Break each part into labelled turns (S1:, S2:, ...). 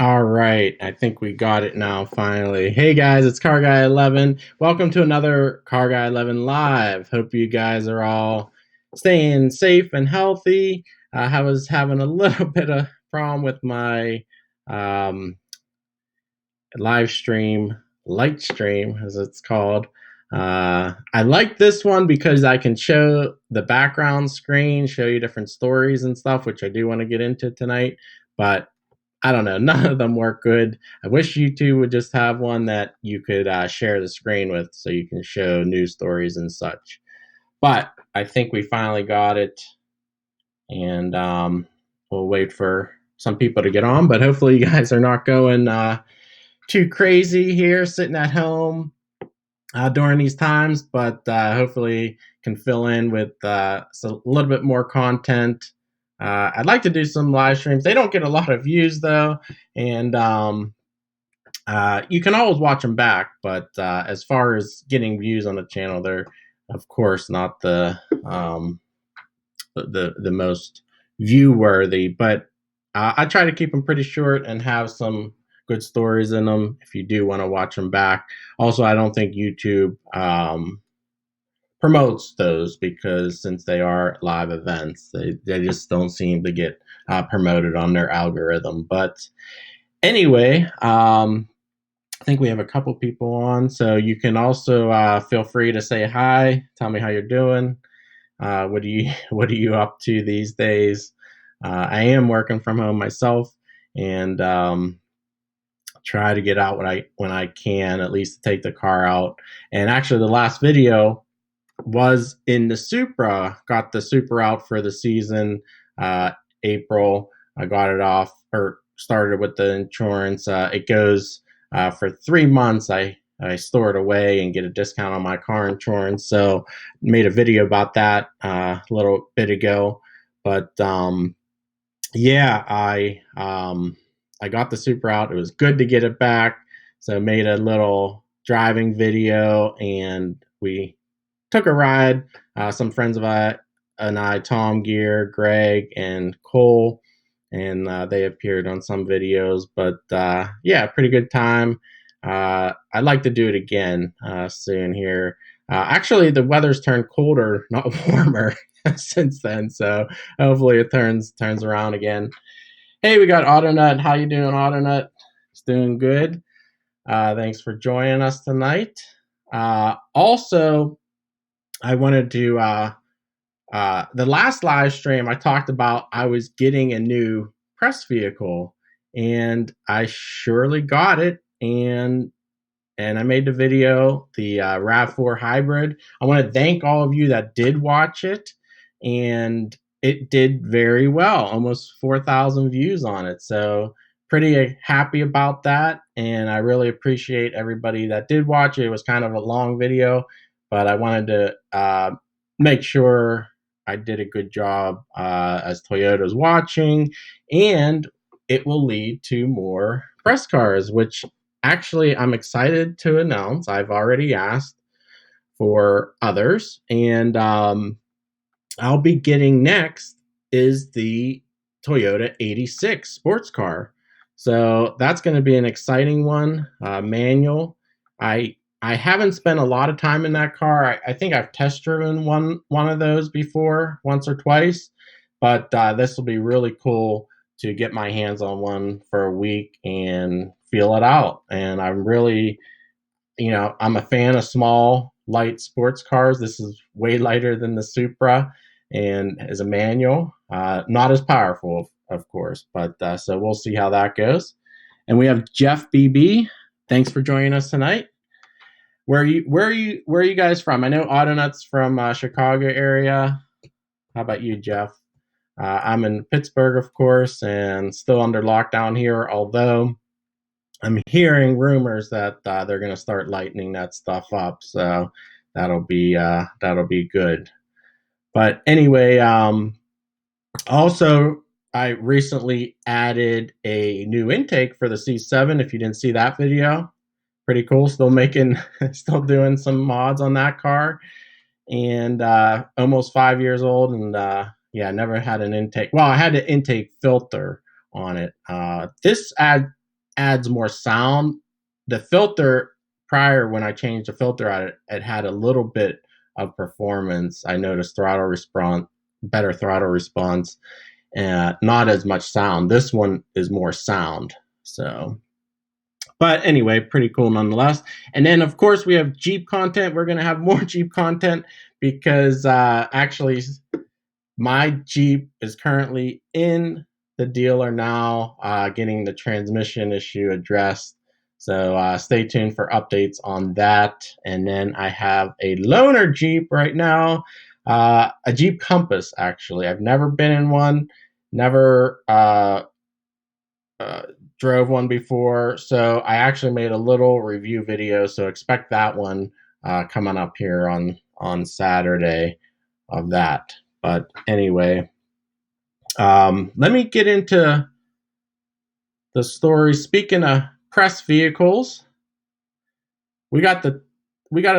S1: All right, I think we got it now finally. Hey guys, it's CarGuy11. Welcome to another CarGuy11 Live. Hope you guys are all staying safe and healthy. I was having a little bit of problem with my um, live stream, light stream as it's called. I like this one because I can show the background screen, show you different stories and stuff, which I do want to get into tonight. But I don't know. None of them work good. I wish YouTube would just have one that you could share the screen with so you can show news stories and such. But I think we finally got it, and we'll wait for some people to get on. But hopefully, you guys are not going too crazy here, sitting at home during these times. But hopefully, can fill in with a little bit more content. I'd like to do some live streams. They don't get a lot of views though, and you can always watch them back. But as far as getting views on the channel, they're of course not the most view worthy. But I try to keep them pretty short and have some good stories in them if you do want to watch them back. Also, I don't think YouTube promotes those because since they are live events, they just don't seem to get promoted on their algorithm. But anyway, I think we have a couple people on, so you can also feel free to say hi, tell me how you're doing. What are you up to these days? I am working from home myself, and try to get out when I can, at least take the car out. And actually, the last video was in the Supra. Got the Supra out for the season. April, I got it off or started with the insurance. It goes for 3 months. I store it away and get a discount on my car insurance. So made a video about that a little bit ago. But yeah, I got the Supra out. It was good to get it back. So made a little driving video, and we took a ride. Some friends of I and I, Tom Gear, Greg, and Cole, and they appeared on some videos. But yeah, pretty good time. I'd like to do it again soon here. Actually, the weather's turned colder, not warmer, since then. So hopefully it turns around again. Hey, we got Autonut. How you doing, Autonut? It's doing good. Thanks for joining us tonight. Also, I wanted to the last live stream I talked about I was getting a new press vehicle, and I surely got it, and I made the video, the RAV4 hybrid. I want to thank all of you that did watch it, and it did very well, almost 4,000 views on it. So pretty happy about that, and I really appreciate everybody that did watch it. It was kind of a long video, but I wanted to make sure I did a good job as Toyota's watching, and it will lead to more press cars, which actually I'm excited to announce. I've already asked for others, and I'll be getting next is the Toyota 86 sports car. So that's going to be an exciting one. Manual. I haven't spent a lot of time in that car. I think I've test driven one of those before, once or twice, but this will be really cool to get my hands on one for a week and feel it out. And I'm really, I'm a fan of small, light sports cars. This is way lighter than the Supra, and as a manual, not as powerful, of course. But so we'll see how that goes. And we have Jeff BB. Thanks for joining us tonight. Where are you guys from? I know Autonut's from Chicago area. How about you, Jeff? I'm in Pittsburgh, of course, and still under lockdown here. Although I'm hearing rumors that they're going to start lightening that stuff up, so that'll be good. But anyway, also I recently added a new intake for the C7. If you didn't see that video, pretty cool. Still doing some mods on that car, and almost 5 years old, and yeah, never had an intake. Well, I had an intake filter on it. This adds more sound. The filter prior, when I changed the filter out, it had a little bit of performance. I noticed throttle response, better throttle response, and not as much sound. This one is more sound. So, but anyway, pretty cool nonetheless. And then, of course, we have Jeep content. We're going to have more Jeep content because actually, my Jeep is currently in the dealer now, getting the transmission issue addressed. So stay tuned for updates on that. And then I have a loaner Jeep right now, a Jeep Compass, actually. I've never been in one, never drove one before. So I actually made a little review video. So expect that one coming up here on Saturday of that. But anyway, let me get into the story. Speaking of press vehicles, we got to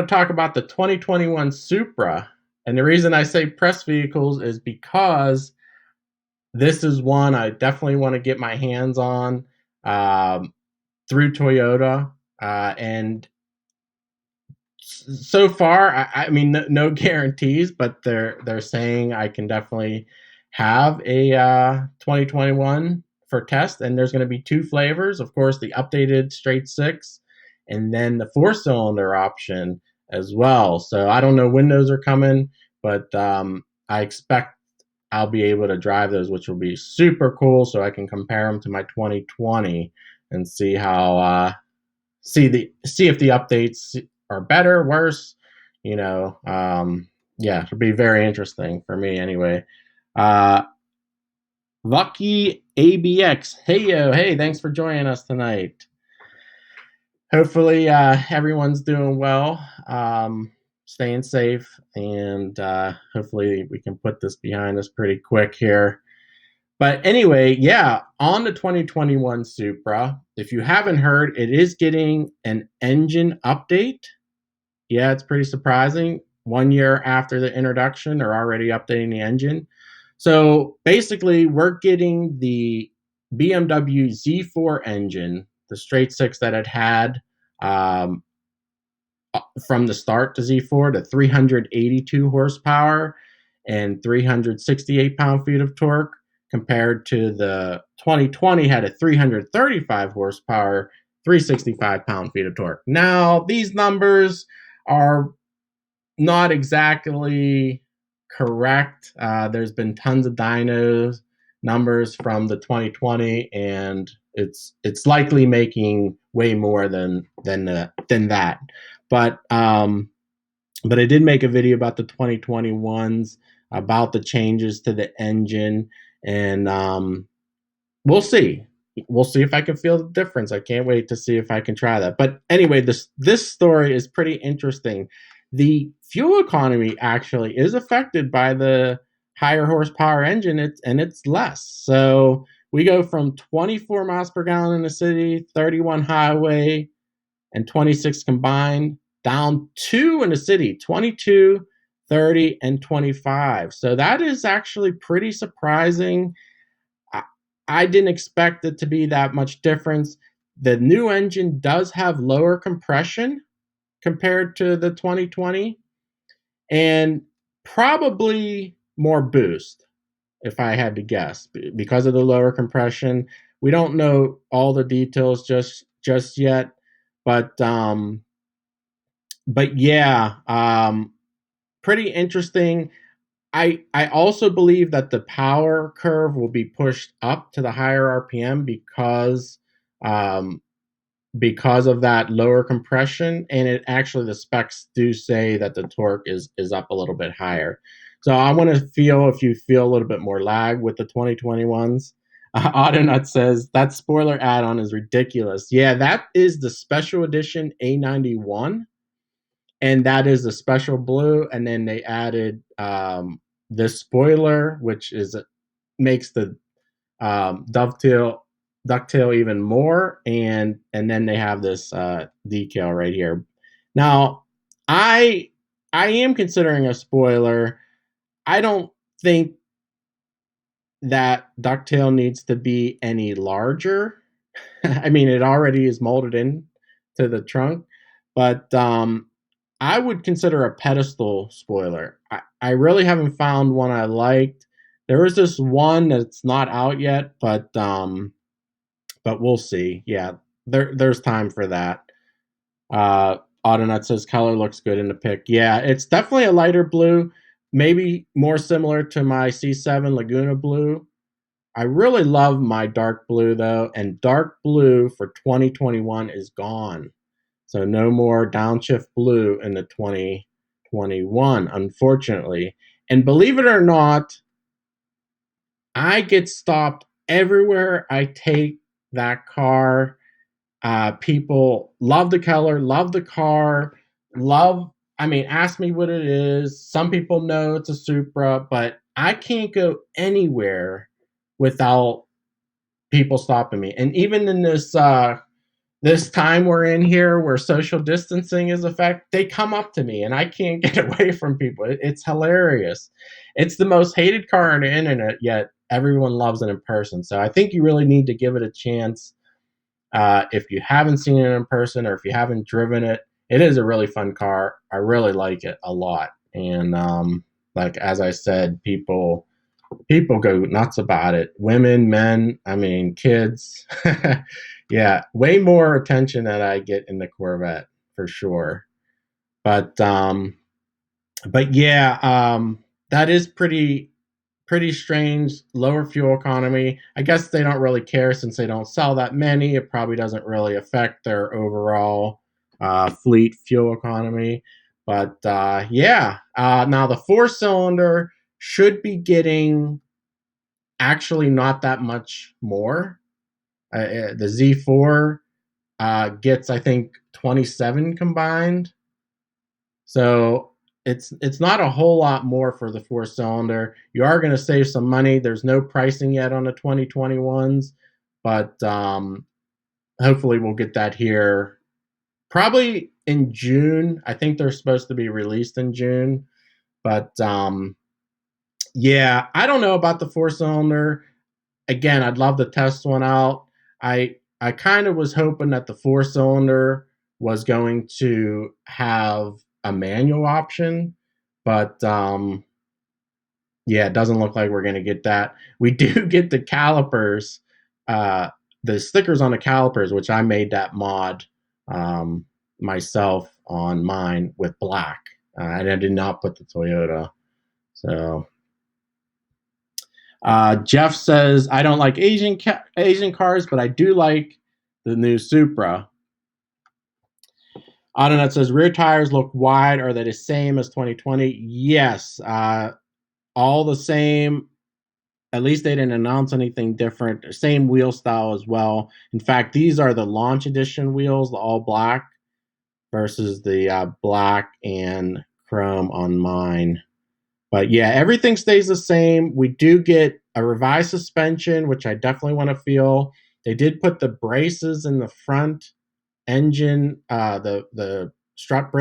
S1: talk about the 2021 Supra. And the reason I say press vehicles is because this is one I definitely want to get my hands on through Toyota. And so far, I mean, no guarantees, but they're saying I can definitely have a 2021 for test, and there's going to be 2 flavors. Of course, the updated straight 6, and then the 4-cylinder option as well. So I don't know when those are coming, but I expect I'll be able to drive those, which will be super cool. So I can compare them to my 2020 and see how see if the updates are better, worse. Yeah, it'll be very interesting for me anyway. Lucky ABX, hey, thanks for joining us tonight. Hopefully everyone's doing well, staying safe, and hopefully we can put this behind us pretty quick here. But anyway, yeah, on the 2021 Supra, if you haven't heard, it is getting an engine update. Yeah, it's pretty surprising. 1 year after the introduction, they're already updating the engine. So basically, we're getting the BMW Z4 engine, the straight 6 that it had from the start to Z4, to 382 horsepower and 368 pound-feet of torque, compared to the 2020 had a 335 horsepower, 365 pound-feet of torque. Now, these numbers are not exactly correct. There's been tons of dynos numbers from the 2020, and it's likely making way more than that. But I did make a video about the 2021s, about the changes to the engine, and we'll see. We'll see if I can feel the difference. I can't wait to see if I can try that. But anyway, this story is pretty interesting. The fuel economy actually is affected by the higher horsepower engine, and it's less. So we go from 24 miles per gallon in the city, 31 highway, and 26 combined, down 2 in the city, 22, 30, and 25. So that is actually pretty surprising. I didn't expect it to be that much difference. The new engine does have lower compression compared to the 2020, and probably more boost, if I had to guess, because of the lower compression. We don't know all the details just yet, but yeah, pretty interesting. I also believe that the power curve will be pushed up to the higher RPM because of that lower compression, and it actually, the specs do say that the torque is up a little bit higher. So I want to feel if you feel a little bit more lag with the 2021s. Autonut says that spoiler add-on is ridiculous. Yeah, that is the special edition A91, and that is the special blue. And then they added this spoiler, which makes the ducktail even more, and then they have this decal right here. Now, I am considering a spoiler. I don't think that ducktail needs to be any larger. I mean, it already is molded in to the trunk, but I would consider a pedestal spoiler. I really haven't found one I liked. There is this one that's not out yet, but we'll see. Yeah, there's time for that. Autonut says color looks good in the pic. Yeah, it's definitely a lighter blue, maybe more similar to my C7 Laguna blue. I really love my dark blue though, and dark blue for 2021 is gone. So no more downshift blue in the 2021, unfortunately. And believe it or not, I get stopped everywhere I take that car. People love the color, love the car, I mean, ask me what it is. Some people know it's a Supra, but I can't go anywhere without people stopping me. And even in this time we're in here where social distancing is a fact, they come up to me and I can't get away from people. It's hilarious. It's the most hated car on the internet, yet everyone loves it in person. So I think you really need to give it a chance. If you haven't seen it in person or if you haven't driven it, it is a really fun car. I really like it a lot. And like as I said, people go nuts about it. Women, men, I mean, kids. Yeah, way more attention than I get in the Corvette for sure. But yeah, that is pretty strange. Lower fuel economy. I guess they don't really care since they don't sell that many. It probably doesn't really affect their overall fleet fuel economy. But yeah, now the four cylinder should be getting actually not that much more. The Z4 gets, I think, 27 combined. So it's not a whole lot more for the four cylinder. You are going to save some money. There's no pricing yet on the 2021s, but hopefully we'll get that here probably in June. I think they're supposed to be released in June, but yeah, I don't know about the four cylinder. Again, I'd love to test one out. I kind of was hoping that the four cylinder was going to have a manual option, but yeah, it doesn't look like we're going to get that. We do get the calipers, uh, the stickers on the calipers, which I made that mod myself on mine with black, and I did not put the Toyota. So Jeff says, I don't like Asian cars, but I do like the new Supra. Autonet says, rear tires look wide. Are they the same as 2020? Yes, all the same. At least they didn't announce anything different. Same wheel style as well. In fact, these are the launch edition wheels, the all black versus the black and chrome on mine. But yeah, everything stays the same. We do get a revised suspension, which I definitely want to feel. They did put the braces in the front engine, the strut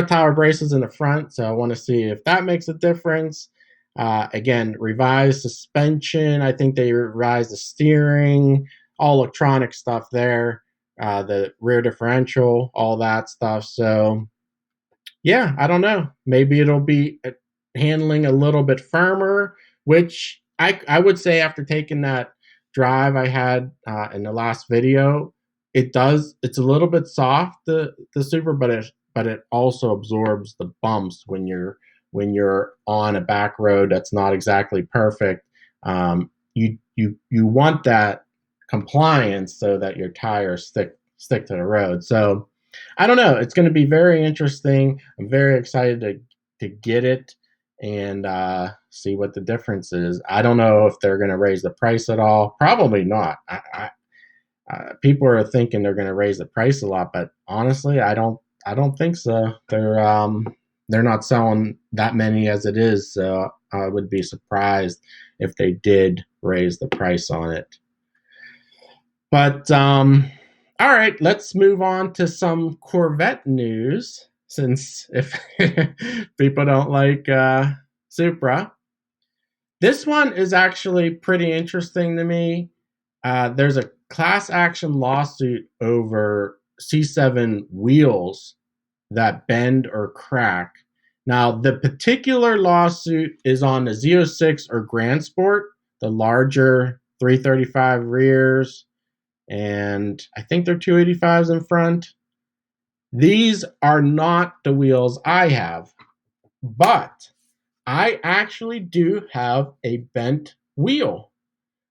S1: tower braces in the front. So I want to see if that makes a difference. Again, revised suspension. I think they revised the steering, all electronic stuff there. The rear differential, all that stuff. So yeah, I don't know. Maybe it'll be handling a little bit firmer, which I would say after taking that drive I had in the last video, it does. It's a little bit soft, the Supra, but it also absorbs the bumps when you're on a back road that's not exactly perfect. You want that compliance so that your tires stick to the road. So I don't know. It's going to be very interesting. I'm very excited to get it and see what the difference is. I don't know if they're going to raise the price at all. Probably not. People are thinking they're going to raise the price a lot, but honestly, I don't think so. They're not selling that many as it is, so I would be surprised if they did raise the price on it. But all right, let's move on to some Corvette news. Since if people don't like Supra, this one is actually pretty interesting to me. There's a class action lawsuit over C7 wheels that bend or crack. Now, the particular lawsuit is on the Z06 or Grand Sport, the larger 335 rears, and I think they're 285s in front. These are not the wheels I have, but I actually do have a bent wheel.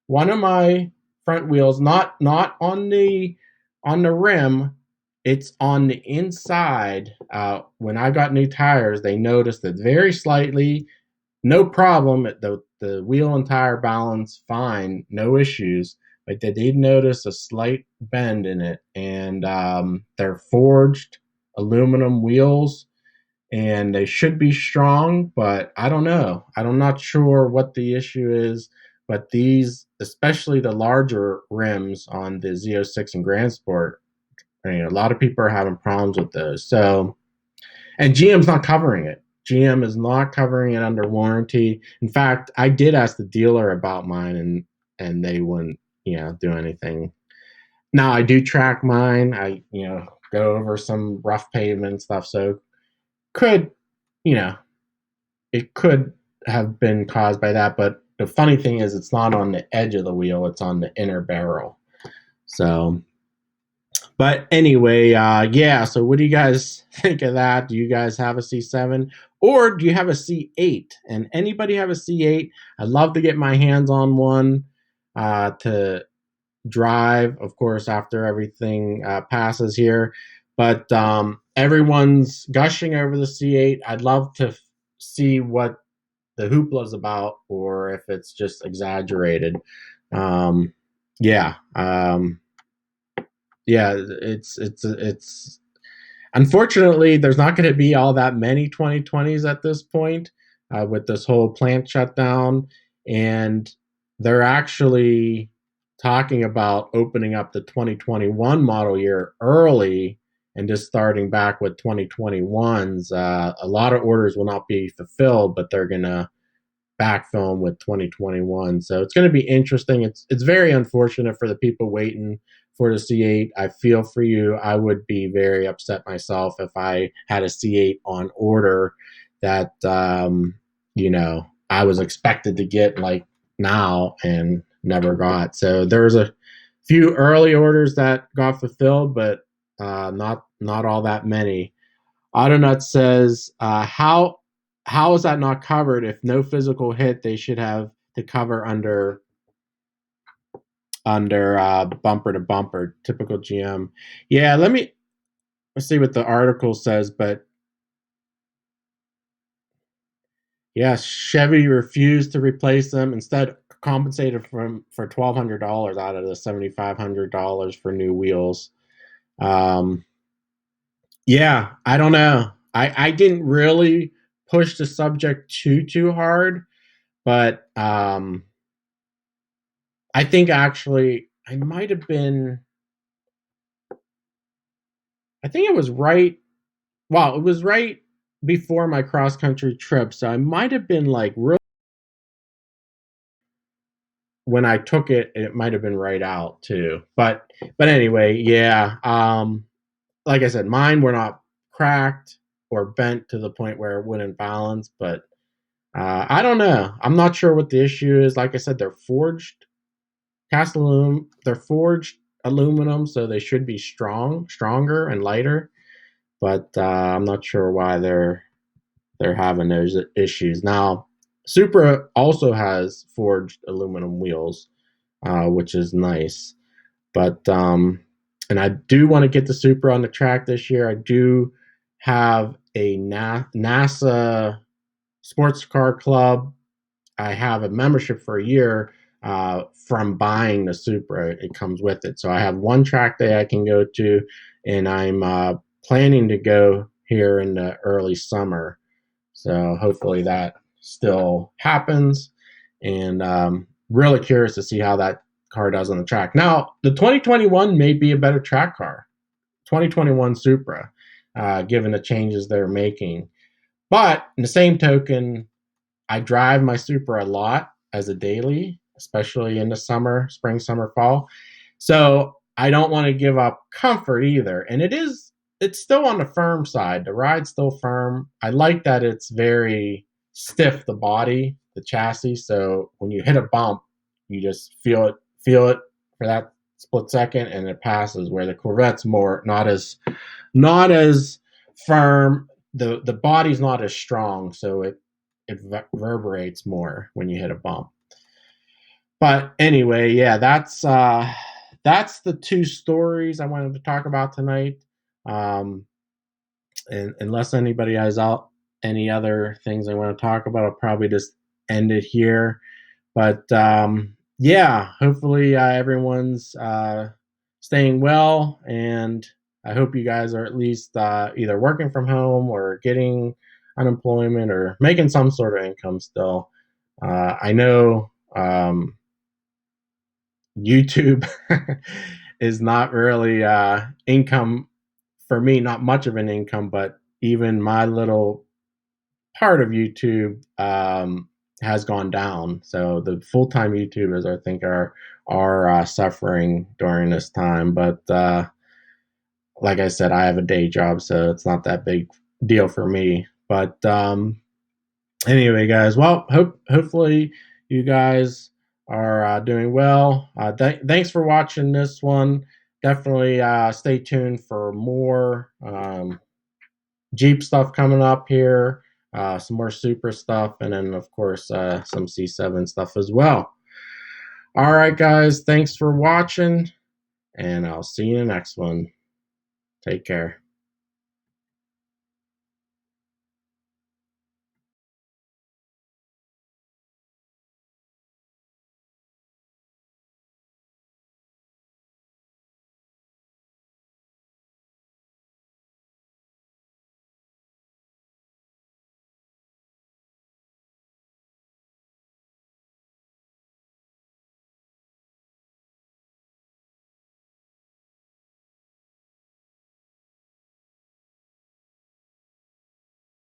S1: One of my front wheels, not on the rim, it's on the inside. When I got new tires, they noticed it very slightly. No problem. The wheel and tire balance fine, no issues. But they did notice a slight bend in it, and they're forged aluminum wheels, and they should be strong, but I don't know. I'm not sure what the issue is, but these, especially the larger rims on the Z06 and Grand Sport, I mean, a lot of people are having problems with those. So, and GM's not covering it. GM is not covering it under warranty. In fact, I did ask the dealer about mine, and they wouldn't, do anything. Now I do track mine. I, go over some rough pavement stuff, so could, you know, it could have been caused by that. But the funny thing is, it's not on the edge of the wheel; it's on the inner barrel. So, but anyway, yeah. So, what do you guys think of that? Do you guys have a C7 or do you have a C8? And anybody have a C8? I'd love to get my hands on one to drive, of course, after everything passes here. But everyone's gushing over the C8. I'd love to see what the hoopla is about, or if it's just exaggerated. Um, yeah, yeah. It's unfortunately there's not going to be all that many 2020s at this point with this whole plant shutdown, and they're actually talking about opening up the 2021 model year early and just starting back with 2021s. A lot of orders will not be fulfilled, but they're going to backfill them with 2021. So it's going to be interesting. It's very unfortunate for the people waiting for the C8. I feel for you. I would be very upset myself if I had a C8 on order that I was expected to get like now and never got. So there's a few early orders that got fulfilled, but not all that many. Autonut says, how is that not covered? If no physical hit, they should have to cover under bumper to bumper. Typical GM. Yeah, let's see what the article says, but yes, Chevy refused to replace them. Instead, compensated for $1,200 out of the $7,500 for new wheels. Yeah, I don't know. I didn't really push the subject too hard, but I think actually I might have been. I think it was right. Well, it was right before my cross country trip, so I might have been like real when I took it. It might have been right out too, but anyway, yeah. Like I said, mine were not cracked or bent to the point where it wouldn't balance, but I don't know. I'm not sure what the issue is. Like I said, they're forged cast aluminum. They're forged aluminum, so they should be stronger and lighter. But I'm not sure why they're having those issues. Now, Supra also has forged aluminum wheels, which is nice. But and I do want to get the Supra on the track this year. I do have a NASA sports car club. I have a membership for a year from buying the Supra. It comes with it. So I have one track day I can go to, and I'm planning to go here in the early summer. So hopefully that still happens, and really curious to see how that car does on the track. Now, the 2021 may be a better track car, 2021 Supra, given the changes they're making. But in the same token, I drive my Supra a lot as a daily, especially in the summer, spring, summer, fall. So I don't want to give up comfort either. And it's still on the firm side. The ride's still firm. I like that it's very stiff, the body, the chassis. So when you hit a bump, you just feel it for that split second, and it passes. Where the Corvette's more not as firm. The body's not as strong, so it reverberates more when you hit a bump. But anyway, yeah, that's the two stories I wanted to talk about tonight. And unless anybody has any other things I want to talk about, I'll probably just end it here. But yeah, hopefully everyone's staying well, and I hope you guys are at least either working from home or getting unemployment or making some sort of income still. I know YouTube is not really income for me, not much of an income, but even my little part of YouTube has gone down. So the full time YouTubers, I think, are suffering during this time. But like I said, I have a day job, so it's not that big deal for me. But anyway, guys, well, hopefully you guys are doing well. Thanks for watching this one. Definitely stay tuned for more Jeep stuff coming up here, some more Supra stuff, and then, of course, some C7 stuff as well. All right, guys, thanks for watching, and I'll see you in the next one. Take care.